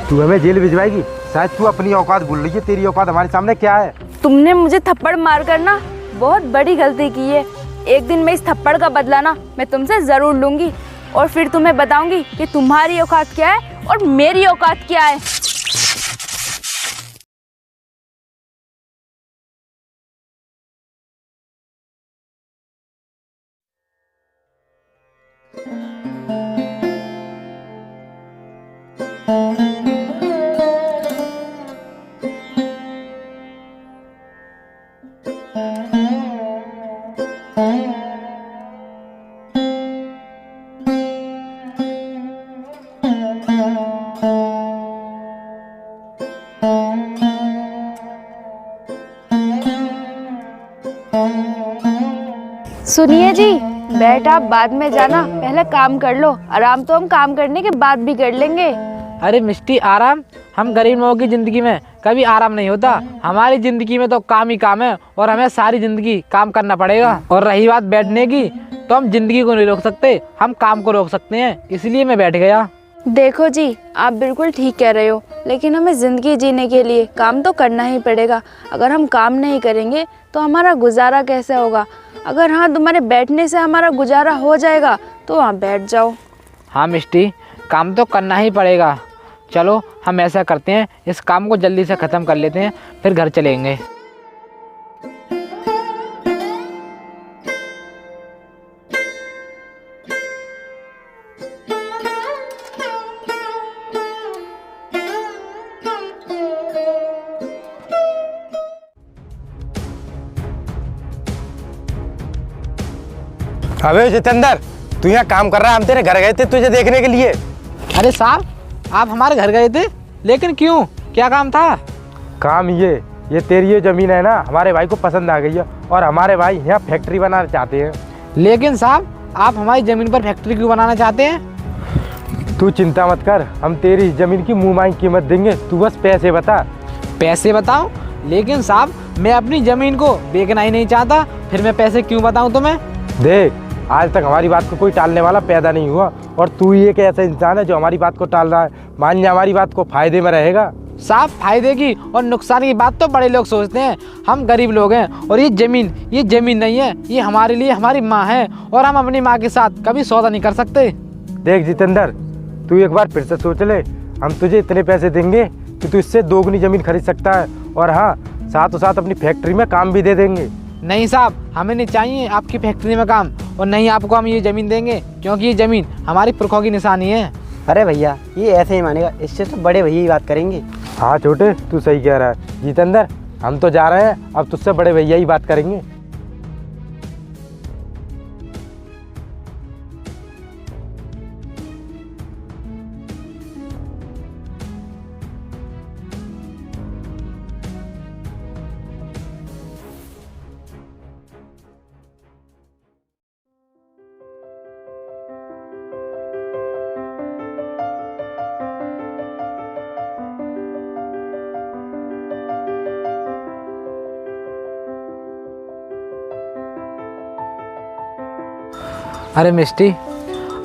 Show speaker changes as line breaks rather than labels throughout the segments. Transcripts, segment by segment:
तू हमें जेल भिजवाएगी? शायद तू अपनी औकात भूल रही है। तेरी औकात हमारे सामने क्या है?
तुमने मुझे थप्पड़ मार कर ना बहुत बड़ी गलती की है। एक दिन मैं इस थप्पड़ का बदला ना मैं तुमसे ज़रूर लूँगी और फिर तुम्हें बताऊँगी कि तुम्हारी औकात क्या है और मेरी औकात क्या है। सुनिए जी, बैठ आप बाद में जाना, पहले काम कर लो। आराम तो हम काम करने के बाद भी कर लेंगे।
अरे मिस्टी, आराम? हम गरीब लोगों की ज़िंदगी में कभी आराम नहीं होता। हमारी ज़िंदगी में तो काम ही काम है और हमें सारी ज़िंदगी काम करना पड़ेगा। और रही बात बैठने की, तो हम ज़िंदगी को नहीं रोक सकते, हम काम को रोक सकते हैं, इसलिए मैं बैठ गया।
देखो जी, आप बिल्कुल ठीक कह रहे हो, लेकिन हमें ज़िंदगी जीने के लिए काम तो करना ही पड़ेगा। अगर हम काम नहीं करेंगे तो हमारा गुजारा कैसे होगा? अगर हाँ तुम्हारे बैठने से हमारा गुजारा हो जाएगा तो वहाँ बैठ जाओ।
हाँ मिस्टी, काम तो करना ही पड़ेगा। चलो हम ऐसा करते हैं, इस काम को जल्दी से ख़त्म कर लेते हैं, फिर घर चलेंगे।
अबे जितेंद्र, तू यहाँ काम कर रहा है? हम तेरे घर गए थे तुझे देखने के लिए।
अरे साहब, आप हमारे घर गए थे, लेकिन क्यों? क्या काम था?
काम ये तेरी ये ज़मीन है ना, हमारे भाई को पसंद आ गई है और हमारे भाई यहाँ फैक्ट्री बनाना चाहते हैं।
लेकिन साहब, आप हमारी ज़मीन पर फैक्ट्री क्यों बनाना चाहते हैं?
तू चिंता मत कर, हम तेरी इस ज़मीन की मुँह मांगी कीमत देंगे, तू बस पैसे बता।
पैसे बताऊं? लेकिन साहब, मैं अपनी ज़मीन को बेचना ही नहीं चाहता, फिर मैं पैसे क्यों बताऊं तुम्हें?
देख, आज तक हमारी बात को कोई टालने वाला पैदा नहीं हुआ और तू ही एक ऐसा इंसान है जो हमारी बात को टाल रहा है। मान लिया हमारी बात को फायदे में रहेगा।
साहब, फायदे की और नुकसान की बात तो बड़े लोग सोचते हैं, हम गरीब लोग हैं। और ये ज़मीन नहीं है, ये हमारे लिए हमारी माँ है और हम अपनी माँ के साथ कभी सौदा नहीं कर सकते।
देख जितेंद्र, तू एक बार फिर से सोच ले। हम तुझे इतने पैसे देंगे कि तू इससे दोगुनी ज़मीन खरीद सकता है और हाँ, साथों साथ अपनी फैक्ट्री में काम भी दे देंगे।
नहीं साहब, हमें नहीं चाहिए आपकी फैक्ट्री में काम, और नहीं आपको हम ये ज़मीन देंगे, क्योंकि ये ज़मीन हमारी पुरखों की निशानी है।
अरे भैया, ये ऐसे ही मानेगा, इससे तो बड़े भैया ही बात करेंगे।
हाँ छोटे, तू सही कह रहा है। जितेंद्र, हम तो जा रहे हैं, अब तुझसे बड़े भैया ही बात करेंगे।
अरे मिस्टी,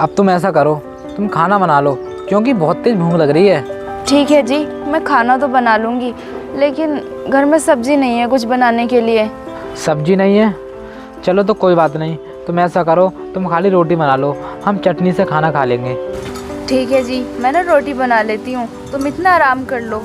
अब तुम ऐसा करो, तुम खाना बना लो, क्योंकि बहुत तेज भूख लग रही है।
ठीक है जी, मैं खाना तो बना लूँगी, लेकिन घर में सब्जी नहीं है कुछ बनाने के लिए।
सब्जी नहीं है? चलो तो कोई बात नहीं, तुम ऐसा करो, तुम खाली रोटी बना लो, हम चटनी से खाना खा लेंगे।
ठीक है जी, मैं ना रोटी बना लेती हूँ, तुम इतना आराम कर लो।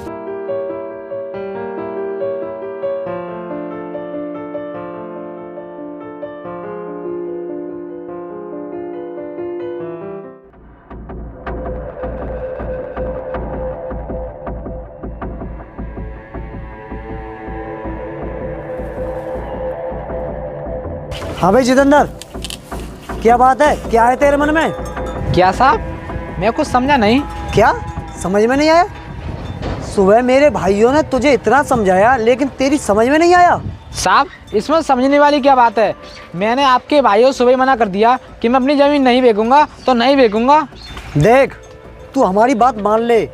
हाँ भाई जितेंद्र, क्या बात है? क्या है तेरे मन में?
क्या साहब, मैं कुछ समझा नहीं।
क्या समझ में नहीं आया? सुबह मेरे भाइयों ने तुझे इतना समझाया, लेकिन तेरी समझ में नहीं आया।
साहब, इसमें समझने वाली क्या बात है? मैंने आपके भाइयों सुबह ही मना कर दिया कि मैं अपनी ज़मीन नहीं बेचूंगा, तो नहीं बेचूंगा।
देख, तू हमारी बात मान ले,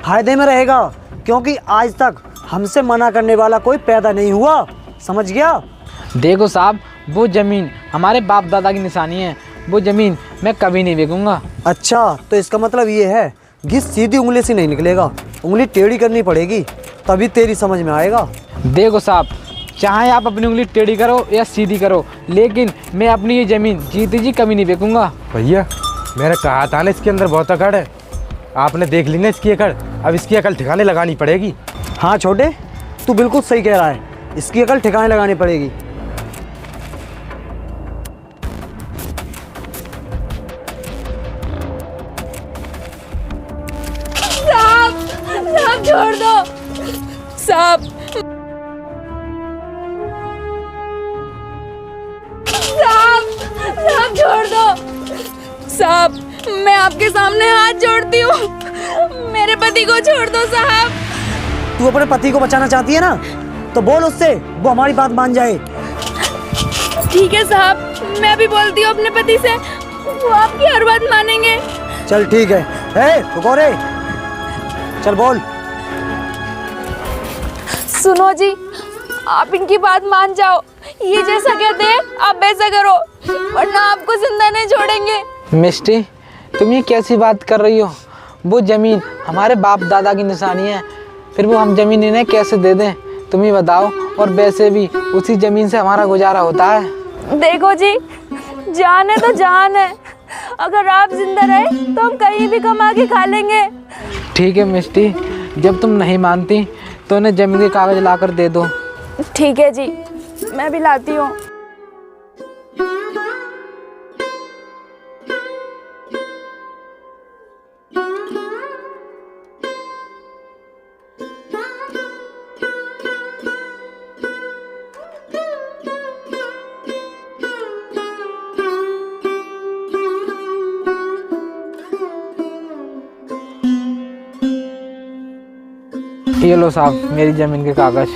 फायदे में रहेगा, क्योंकि आज तक हमसे मना करने वाला कोई पैदा नहीं हुआ, समझ गया?
देखो साहब, वो ज़मीन हमारे बाप दादा की निशानी है, वो ज़मीन मैं कभी नहीं बेचूंगा।
अच्छा, तो इसका मतलब ये है घी सीधी उंगली से नहीं निकलेगा, उंगली टेढ़ी करनी पड़ेगी, तभी तेरी समझ में आएगा।
देखो साहब, चाहे आप अपनी उंगली टेढ़ी करो या सीधी करो, लेकिन मैं अपनी ये ज़मीन जीती जी कभी नहीं बेचूंगा।
भैया मैंने कहा था ना इसके अंदर बहुत अकड़ है, आपने देख ली ना इसकी अकड़, अब इसकी अकल ठिकाने लगानी पड़ेगी।
हाँ छोटे, तू बिल्कुल सही कह रहा है, इसकी अकल ठिकाने लगानी पड़ेगी।
साहब छोड़ दो साहब, साहब छोड़ दो साहब, मैं आपके सामने हाथ जोड़ती हूँ, मेरे पति को छोड़ दो साहब।
तू अपने पति को बचाना चाहती है ना, तो बोल उससे, वो हमारी बात मान जाए।
ठीक है साहब, मैं भी बोलती हूँ अपने पति से, वो आपकी हर बात मानेंगे।
चल ठीक है। रुको रे, चल बोल।
सुनो जी, आप इनकी बात मान जाओ, ये जैसा कहते हैं आप वैसा करो, वरना आपको जिंदा नहीं छोड़ेंगे।
मिस्टी, तुम ये कैसी बात कर रही हो? वो ज़मीन हमारे बाप दादा की निशानी है, फिर वो हम ज़मीन इन्हें कैसे दे दें, तुम ही बताओ। और वैसे भी उसी ज़मीन से हमारा गुजारा होता है।
देखो जी, जान है तो जान है, अगर आप जिंदा रहे तो हम कहीं भी कमा के खा लेंगे।
ठीक है मिस्टी, जब तुम नहीं मानती तो उन्हें ज़मीन के कागज़ ला कर दे दो।
ठीक है जी, मैं भी लाती हूँ।
ये लो साहब, मेरी ज़मीन के कागज़।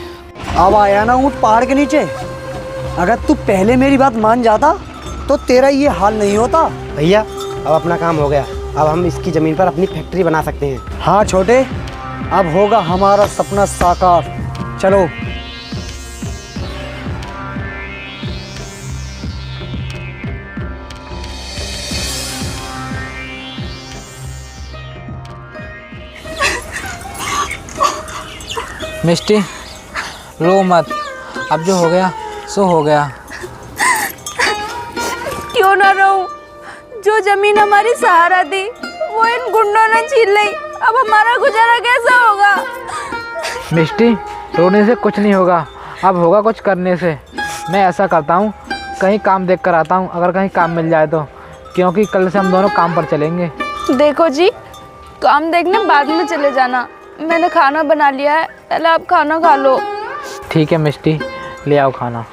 अब आया ना ऊँट पहाड़ के नीचे, अगर तू पहले मेरी बात मान जाता तो तेरा ये हाल नहीं होता।
भैया अब अपना काम हो गया, अब हम इसकी ज़मीन पर अपनी फैक्ट्री बना सकते हैं।
हाँ छोटे, अब होगा हमारा सपना साकार। चलो।
मिस्टी, रो मत, अब जो हो गया सो हो गया।
क्यों ना रहूं, जो जमीन हमारी सहारा थी वो इन गुंडों ने छीन ली, अब हमारा गुजारा कैसा होगा?
मिस्टी, रोने से कुछ नहीं होगा, अब होगा कुछ करने से। मैं ऐसा करता हूँ, कहीं काम देख कर आता हूँ, अगर कहीं काम मिल जाए तो, क्योंकि कल से हम दोनों काम पर चलेंगे।
देखो जी, काम देखने बाद में चले जाना, मैंने खाना बना लिया है, पहले आप खाना खा लो।
ठीक है मिस्टी, ले आओ खाना।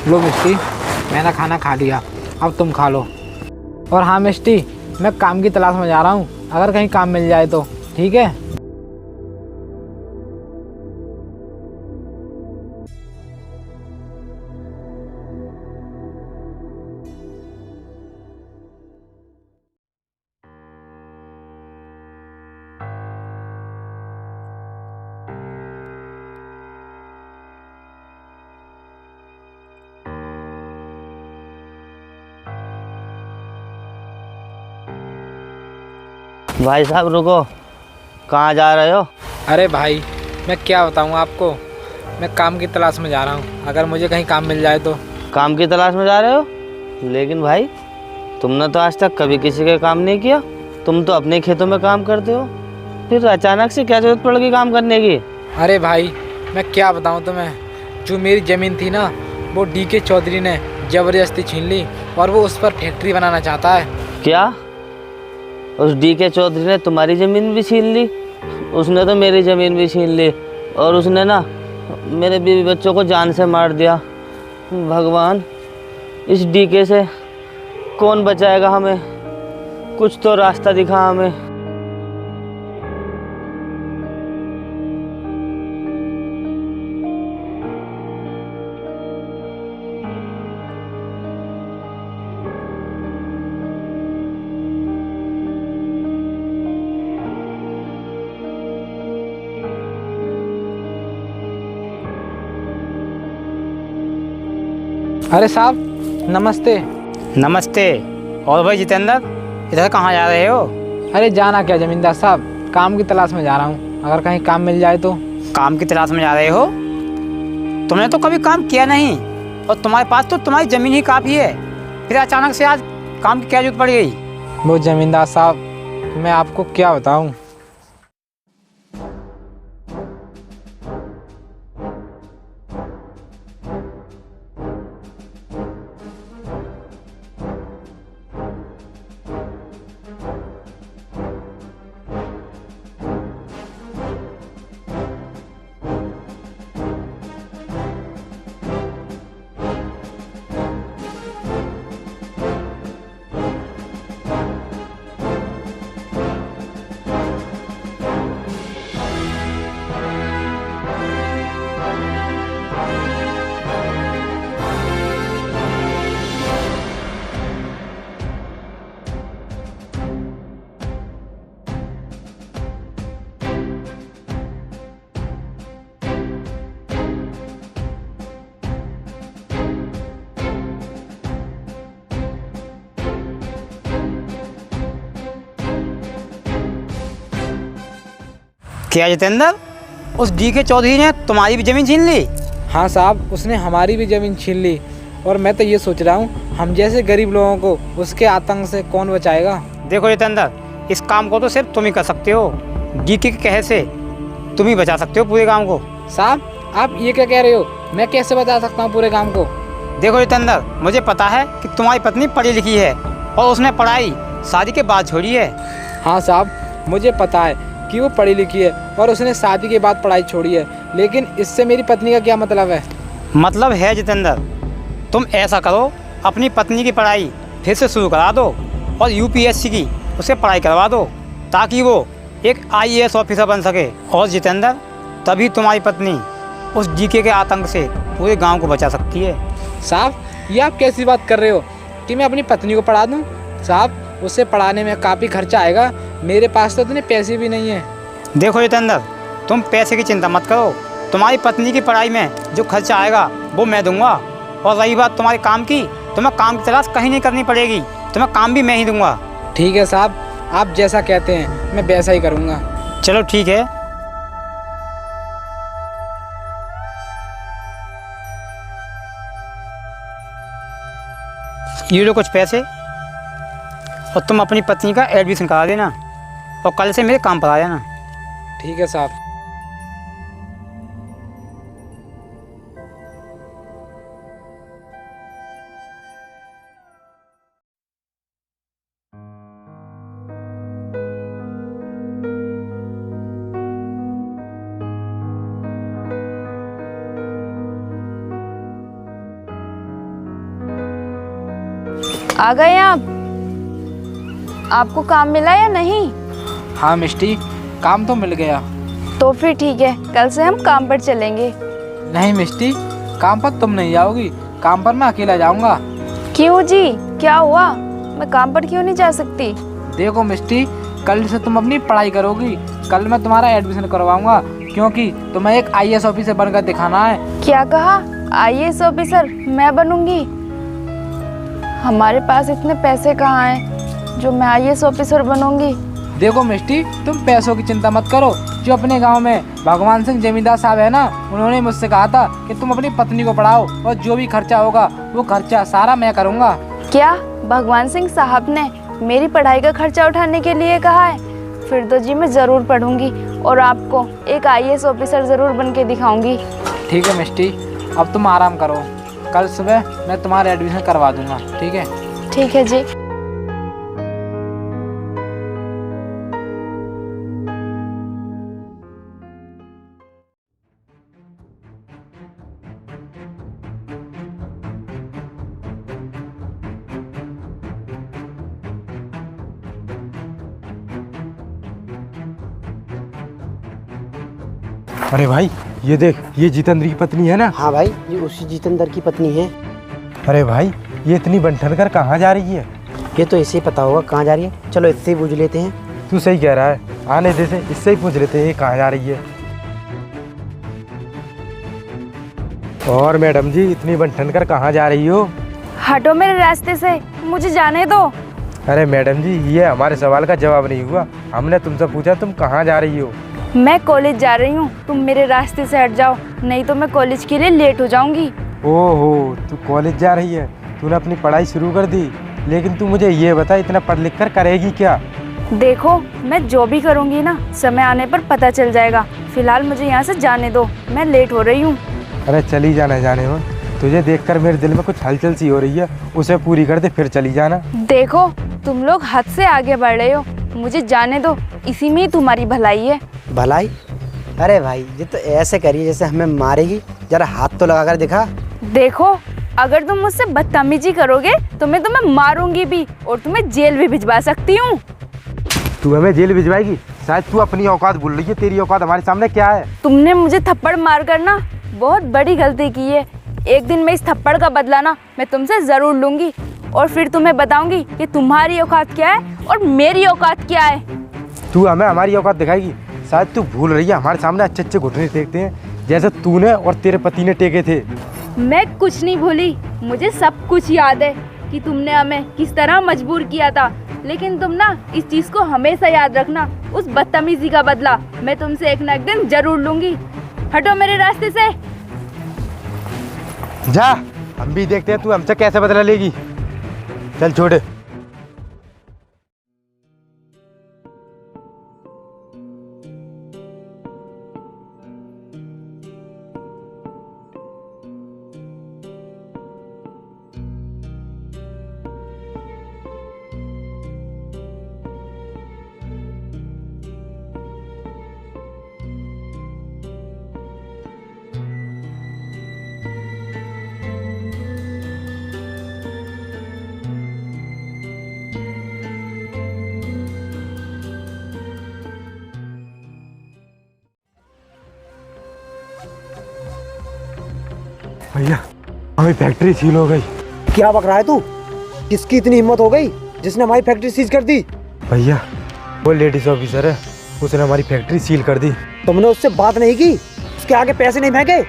लो मिस्टी, मैंने खाना खा लिया, अब तुम खा लो। और हाँ मिस्टी, मैं काम की तलाश में जा रहा हूँ, अगर कहीं काम मिल जाए तो। ठीक है।
भाई साहब रुको, कहाँ जा रहे हो?
अरे भाई, मैं क्या बताऊँ आपको, मैं काम की तलाश में जा रहा हूँ, अगर मुझे कहीं काम मिल जाए तो।
काम की तलाश में जा रहे हो? लेकिन भाई तुमने तो आज तक कभी किसी का काम नहीं किया, तुम तो अपने खेतों में काम करते हो, फिर अचानक से क्या जरूरत पड़ गई काम करने की?
अरे भाई, मैं क्या बताऊँ तुम्हें, जो मेरी ज़मीन थी ना, वो डी के चौधरी ने जबरदस्ती छीन ली और वो उस पर फैक्ट्री बनाना चाहता है।
क्या उस DK चौधरी ने तुम्हारी ज़मीन भी छीन ली? उसने तो मेरी ज़मीन भी छीन ली और उसने ना मेरे बीवी बच्चों को जान से मार दिया। भगवान, इस DK से कौन बचाएगा हमें? कुछ तो रास्ता दिखा हमें।
अरे साहब नमस्ते।
नमस्ते। और भाई जितेंद्र, इधर कहाँ जा रहे हो?
अरे जाना क्या जमींदार साहब, काम की तलाश में जा रहा हूँ, अगर कहीं काम मिल जाए तो।
काम की तलाश में जा रहे हो? तुमने तो कभी काम किया नहीं और तुम्हारे पास तो तुम्हारी ज़मीन ही काफ़ी है, फिर अचानक से आज काम की क्या जरूरत पड़ गई?
वो जमींदार साहब, मैं आपको क्या बताऊँ।
क्या जितेंद्र, उस DK चौधरी ने तुम्हारी भी ज़मीन छीन ली?
हाँ साहब, उसने हमारी भी ज़मीन छीन ली और मैं तो ये सोच रहा हूँ हम जैसे गरीब लोगों को उसके आतंक से कौन बचाएगा।
देखो जितेंद्र, इस काम को तो सिर्फ तुम ही कर सकते हो। DK के कहे से तुम ही बचा सकते हो पूरे गांव को।
साहब आप ये क्या कह रहे हो, मैं कैसे बता सकता हूँ पूरे काम को।
देखो जितेंद्र, मुझे पता है कि तुम्हारी पत्नी पढ़ी लिखी है और उसने पढ़ाई शादी के बाद छोड़ी है।
हाँ साहब, मुझे पता है कि वो पढ़ी लिखी है और उसने शादी के बाद पढ़ाई छोड़ी है, लेकिन इससे मेरी पत्नी का क्या मतलब है?
मतलब है जितेंद्र, तुम ऐसा करो, अपनी पत्नी की पढ़ाई फिर से शुरू करा दो और UPSC की उसे पढ़ाई करवा दो ताकि वो एक IAS ऑफिसर बन सके। और जितेंद्र, तभी तुम्हारी पत्नी उस DK के आतंक से पूरे गांव को बचा सकती है।
साहब ये आप कैसी बात कर रहे हो कि मैं अपनी पत्नी को पढ़ा दूँ? साहब उसे पढ़ाने में काफ़ी खर्चा आएगा, मेरे पास तो इतने पैसे भी नहीं हैं।
देखो जितेंद्र, तुम पैसे की चिंता मत करो, तुम्हारी पत्नी की पढ़ाई में जो खर्चा आएगा वो मैं दूंगा। और रही बात तुम्हारे काम की, तुम्हें काम की तलाश कहीं नहीं करनी पड़ेगी, तुम्हें काम भी मैं ही दूंगा।
ठीक है साहब, आप जैसा कहते हैं मैं वैसा ही करूँगा।
चलो ठीक है। ये लो कुछ पैसे और तुम अपनी पत्नी का एडमिशन करा देना और कल से मेरे काम पर आ जाना।
ठीक है साहब।
आ गए आप? आपको काम मिला या नहीं?
हाँ मिष्टी, काम तो मिल गया।
तो फिर ठीक है, कल से हम काम पर चलेंगे।
नहीं मिष्टी, काम पर तुम नहीं जाओगी, काम पर मैं अकेला जाऊंगा।
क्यों जी, क्या हुआ? मैं काम पर क्यों नहीं जा सकती?
देखो मिष्टी, कल से तुम अपनी पढ़ाई करोगी, कल मैं तुम्हारा एडमिशन करवाऊंगा क्योंकि तुम्हें एक IAS ऑफिसर बनकर दिखाना है।
क्या कहा? IAS ऑफिसर मैं बनूंगी? हमारे पास इतने पैसे कहाँ हैं जो मैं IAS ऑफिसर बनूंगी?
देखो मिष्टी, तुम पैसों की चिंता मत करो। जो अपने गांव में भगवान सिंह जमींदार साहब है ना, उन्होंने मुझसे कहा था कि तुम अपनी पत्नी को पढ़ाओ और जो भी खर्चा होगा वो खर्चा सारा मैं करूंगा।
क्या भगवान सिंह साहब ने मेरी पढ़ाई का खर्चा उठाने के लिए कहा है? फिर तो जी मैं ज़रूर पढ़ूंगी और आपको एक IAS ऑफिसर ज़रूर बन के दिखाऊंगी।
ठीक है मिष्टी, अब तुम आराम करो। कल सुबह मैं तुम्हारा एडमिशन करवा दूंगा, ठीक है?
ठीक है जी।
अरे भाई ये देख, ये जितेंद्र की पत्नी है ना।
हाँ भाई, ये उसी जितेंद्र की पत्नी है।
अरे भाई ये इतनी बंठन कर कहाँ जा रही है?
ये तो इसे ही पता होगा कहाँ जा रही है। चलो इससे ही पूछ लेते हैं।
तू सही कह रहा है, आने दे से, इससे ही पूछ लेते हैं ये कहाँ जा रही है। और मैडम जी इतनी बंठन कर कहाँ जा रही हो?
हटो मेरे रास्ते से, मुझे जाने दो।
अरे मैडम जी ये हमारे सवाल का जवाब नहीं हुआ, हमने तुमसे पूछा तुम कहाँ जा रही हो।
मैं कॉलेज जा रही हूँ, तुम मेरे रास्ते से हट जाओ, नहीं तो मैं कॉलेज के लिए लेट हो जाऊंगी।
ओहो तू कॉलेज जा रही है, तूने अपनी पढ़ाई शुरू कर दी, लेकिन तू मुझे ये बता इतना पढ़ लिख कर करेगी क्या?
देखो मैं जो भी करूँगी ना, समय आने पर पता चल जाएगा। फिलहाल मुझे यहाँ से जाने दो, मैं लेट हो रही हूँ।
अरे चली जाना, जाने हो, तुझे देखकर मेरे दिल में कुछ हलचल सी हो रही है, उसे पूरी कर दे फिर चली जाना।
देखो तुम लोग हद से आगे बढ़ रहे हो, मुझे जाने दो, इसी में ही तुम्हारी भलाई है।
भलाई? अरे भाई ये तो ऐसे करिए जैसे हमें मारेगी। जरा हाथ तो लगा कर दिखा।
देखो अगर तुम मुझसे बदतमीजी करोगे तो मैं तुम्हें मारूंगी भी और तुम्हें जेल भी भिजवा सकती हूँ।
तू हमें जेल भिजवाएगी? शायद तू अपनी औकात भूल रही है, तेरी औकात हमारे सामने क्या है?
तुमने मुझे थप्पड़ मार कर ना बहुत बड़ी गलती की है। एक दिन मैं इस थप्पड़ का बदला ना मैं तुमसे ज़रूर लूँगी और फिर तुम्हें बताऊँगी कि तुम्हारी औकात क्या है और मेरी औकात क्या है।
तू हमें हमारी औकात दिखाएगी? शायद तू भूल रही है, हमारे सामने अच्छे अच्छे घुटने टेकते हैं जैसे तूने और तेरे पति ने टेके थे।
मैं कुछ नहीं भूली, मुझे सब कुछ याद है कि तुमने हमें किस तरह मजबूर किया था, लेकिन तुम ना इस चीज़ को हमेशा याद रखना, उस बदतमीजी का बदला मैं तुमसे एक ना एक दिन जरूर लूँगी। हटो मेरे रास्ते से।
जा, हम भी देखते हैं तू हमसे कैसे बदला लेगी। चल छोड़। भैया हमारी फैक्ट्री सील हो गई।
क्या बक रहा है तू? किसकी इतनी हिम्मत हो गई जिसने हमारी फैक्ट्री सीज कर दी?
भैया वो लेडीज ऑफिसर है, उसने हमारी फैक्ट्री सील कर दी।
तुमने उससे बात नहीं की? उसके आगे पैसे नहीं फेंके?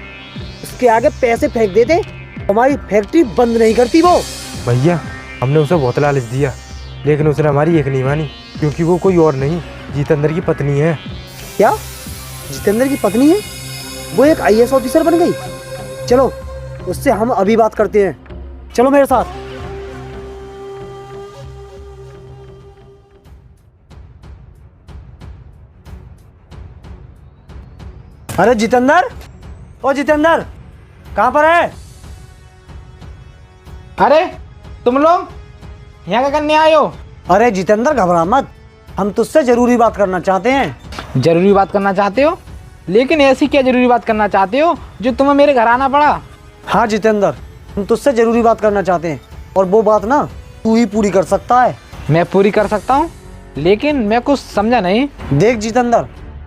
उसके आगे पैसे फेंक देते हमारी फैक्ट्री बंद नहीं करती वो।
भैया हमने उसे बहुत लालच दिया, लेकिन उसने हमारी एक नहीं मानी, क्योंकि वो कोई और नहीं जितेंद्र की पत्नी है।
क्या जितेंद्र की पत्नी है? वो एक IAS ऑफिसर बन गई? चलो उससे हम अभी बात करते हैं, चलो मेरे साथ। अरे जितेंद्र, ओ जितेंद्र कहाँ पर है?
अरे तुम लोग यहाँ क्या करने आए हो?
अरे जितेंद्र घबरा मत, हम तुझसे जरूरी बात करना चाहते हैं।
जरूरी बात करना चाहते हो? लेकिन ऐसी क्या जरूरी बात करना चाहते हो जो तुम्हें मेरे घर आना पड़ा?
हाँ जितेंद्र, हम तुझसे जरूरी बात करना चाहते हैं और वो बात ना तू ही पूरी कर सकता है।
मैं पूरी कर सकता हूँ, लेकिन मैं कुछ समझा नहीं।
देख जितेंद्र,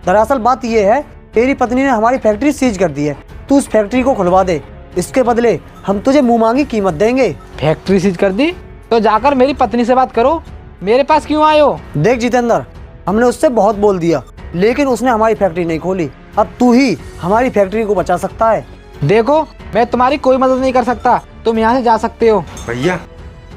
दरअसल बात ये है, तेरी पत्नी ने हमारी फैक्ट्री सीज कर दी है। तू उस फैक्ट्री को खुलवा दे, इसके बदले हम तुझे मुंह मांगी कीमत देंगे।
फैक्ट्री सीज कर दी तो जाकर मेरी पत्नी से बात करो, मेरे पास क्यों आए हो?
देख जितेंद्र, हमने उससे बहुत बोल दिया, लेकिन उसने हमारी फैक्ट्री नहीं खोली। अब तू ही हमारी फैक्ट्री को बचा सकता है।
देखो मैं तुम्हारी कोई मदद नहीं कर सकता, तुम यहाँ से जा सकते हो।
भैया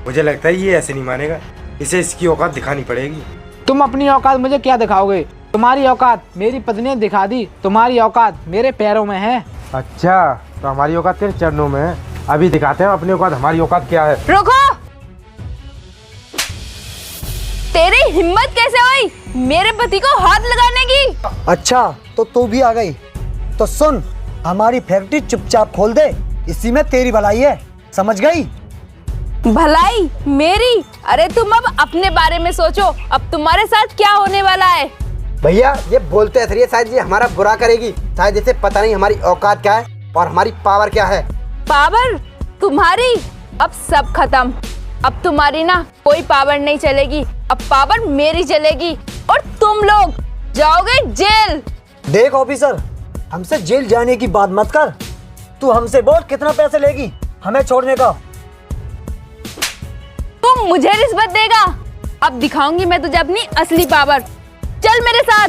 मुझे लगता है ये ऐसे नहीं मानेगा, इसे इसकी औकात दिखानी पड़ेगी।
तुम अपनी औकात मुझे क्या दिखाओगे? तुम्हारी औकात मेरी पत्नी ने दिखा दी, तुम्हारी औकात मेरे पैरों में है।
अच्छा तो हमारी औकात तेरे चरणों में है, अभी दिखाते हैं अपनी औकात, हमारी औकात क्या है।
रुको, तेरी हिम्मत कैसे हुई मेरे पति को हाथ लगाने की?
अच्छा तो तू भी आ गई, तो सुन, हमारी फैक्ट्री चुपचाप खोल दे, इसी में तेरी भलाई है। समझ गई?
भलाई मेरी? अरे तुम अब अपने बारे में सोचो, अब तुम्हारे साथ क्या होने वाला है।
भैया ये बोलते हैं शायद ये हमारा बुरा करेगी, शायद इसे पता नहीं हमारी औकात क्या है और हमारी पावर क्या है।
पावर तुम्हारी? अब सब खत्म। अब तुम्हारी ना कोई पावर नहीं चलेगी, अब पावर मेरी चलेगी और तुम लोग जाओगे जेल।
देख ऑफिसर, हमसे जेल जाने की बात मत कर। तू हमसे बोल कितना पैसे लेगी हमें छोड़ने का।
तुम मुझे रिश्वत देगा? अब दिखाऊंगी मैं तुझे अपनी असली पावर। चल मेरे साथ।